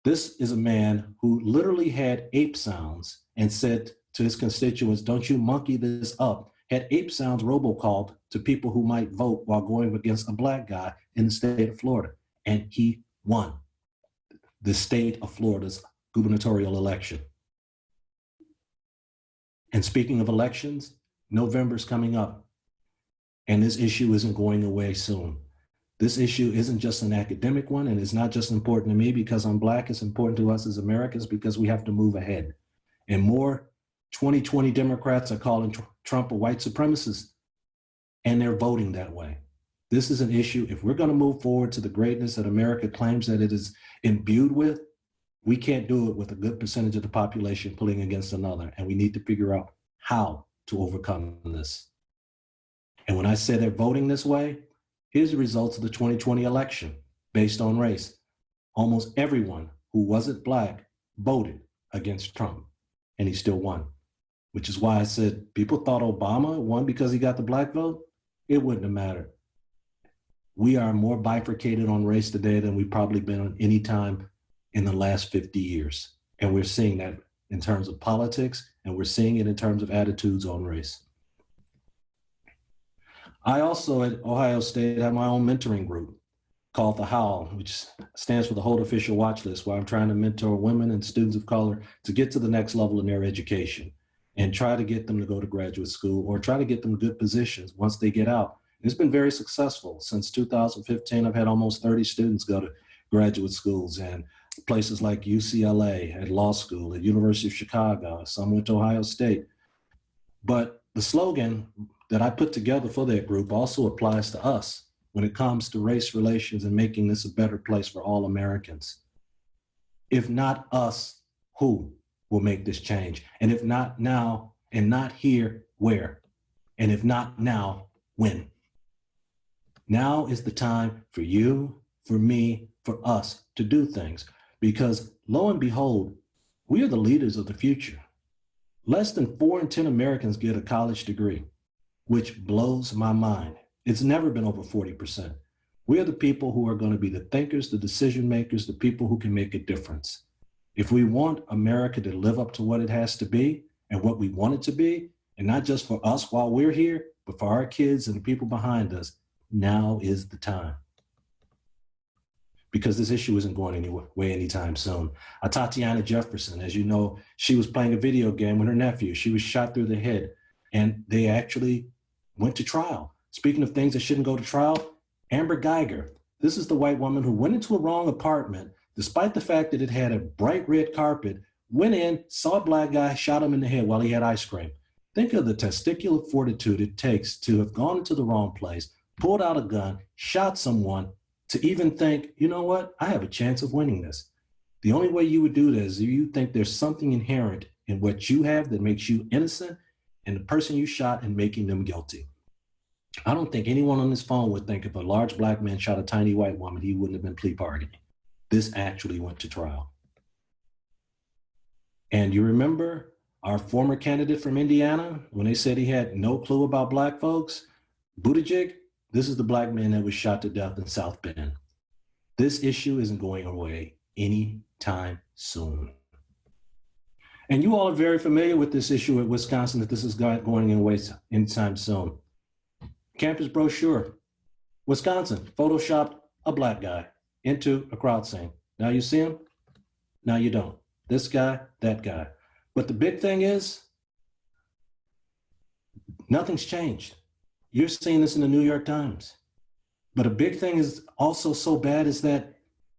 This is a man who literally had ape sounds and said to his constituents, don't you monkey this up, had ape sounds robocalled to people who might vote while going against a Black guy in the state of Florida. And he won the state of Florida's gubernatorial election. And speaking of elections, November's coming up, and this issue isn't going away soon. This issue isn't just an academic one, and it's not just important to me because I'm Black. It's important to us as Americans because we have to move ahead. And more 2020 Democrats are calling Trump a white supremacist, and they're voting that way. This is an issue. If we're going to move forward to the greatness that America claims that it is imbued with, we can't do it with a good percentage of the population pulling against another. And we need to figure out how to overcome this. And when I say they're voting this way, here's the results of the 2020 election based on race. Almost everyone who wasn't Black voted against Trump, and he still won, which is why I said people thought Obama won because he got the Black vote. It wouldn't have mattered. We are more bifurcated on race today than we've probably been on any time in the last 50 years. And we're seeing that in terms of politics, and we're seeing it in terms of attitudes on race. I also at Ohio State have my own mentoring group called The Howl, which stands for the Holt Official Watch List, where I'm trying to mentor women and students of color to get to the next level in their education and try to get them to go to graduate school or try to get them good positions once they get out. It's been very successful. Since 2015, I've had almost 30 students go to graduate schools and places like UCLA, at law school, at University of Chicago. Some went to Ohio State. But the slogan that I put together for that group also applies to us when it comes to race relations and making this a better place for all Americans. If not us, who will make this change? And if not now and not here, where? And if not now, when? Now is the time for you, for me, for us to do things. Because lo and behold, we are the leaders of the future. Less than 4 in 10 Americans get a college degree, which blows my mind. It's never been over 40%. We are the people who are going to be the thinkers, the decision makers, the people who can make a difference. If we want America to live up to what it has to be and what we want it to be, and not just for us while we're here, but for our kids and the people behind us, now is the time. Because this issue isn't going anywhere anytime soon. Tatiana Jefferson, as you know, she was playing a video game with her nephew. She was shot through the head, and they actually went to trial. Speaking of things that shouldn't go to trial, Amber Geiger. This is the white woman who went into a wrong apartment, despite the fact that it had a bright red carpet, went in, saw a Black guy, shot him in the head while he had ice cream. Think of the testicular fortitude it takes to have gone into the wrong place, pulled out a gun, shot someone to even think, you know what, I have a chance of winning this. The only way you would do this is if you think there's something inherent in what you have that makes you innocent and the person you shot and making them guilty. I don't think anyone on this phone would think if a large black man shot a tiny white woman, he wouldn't have been plea bargaining. This actually went to trial. And you remember our former candidate from Indiana, when they said he had no clue about black folks? Buttigieg, this is the black man that was shot to death in South Bend. This issue isn't going away anytime soon. And you all are very familiar with this issue at Wisconsin, that this is going away anytime soon. Campus brochure, Wisconsin, photoshopped a black guy into a crowd scene. Now you see him, now you don't. This guy, that guy. But the big thing is, nothing's changed. You're seeing this in the New York Times. But a big thing is also so bad is that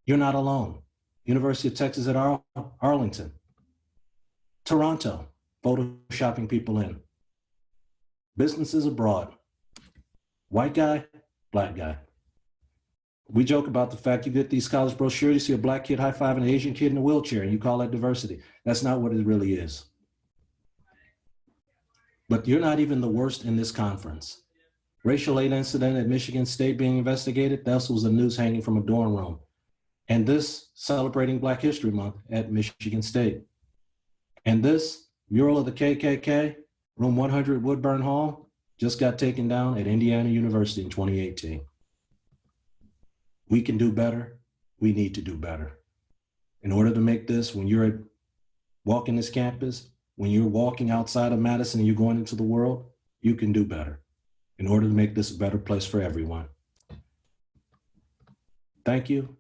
you're not alone. University of Texas at Arlington. Toronto, photoshopping people in. Businesses abroad. White guy, black guy. We joke about the fact you get these college brochures, you see a black kid high-fiving an Asian kid in a wheelchair, and you call that diversity. That's not what it really is. But you're not even the worst in this conference. Racial aid incident at Michigan State being investigated, that was the news hanging from a dorm room. And this celebrating Black History Month at Michigan State. And this mural of the KKK, room 100 Woodburn Hall, just got taken down at Indiana University in 2018. We can do better. We need to do better. In order to make this, when you're walking this campus, when you're walking outside of Madison and you're going into the world, you can do better in order to make this a better place for everyone. Thank you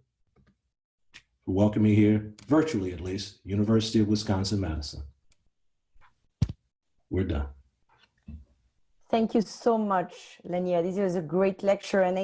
for welcoming me here, virtually at least, University of Wisconsin-Madison. We're done. Thank you so much, Lanier. This was a great lecture, and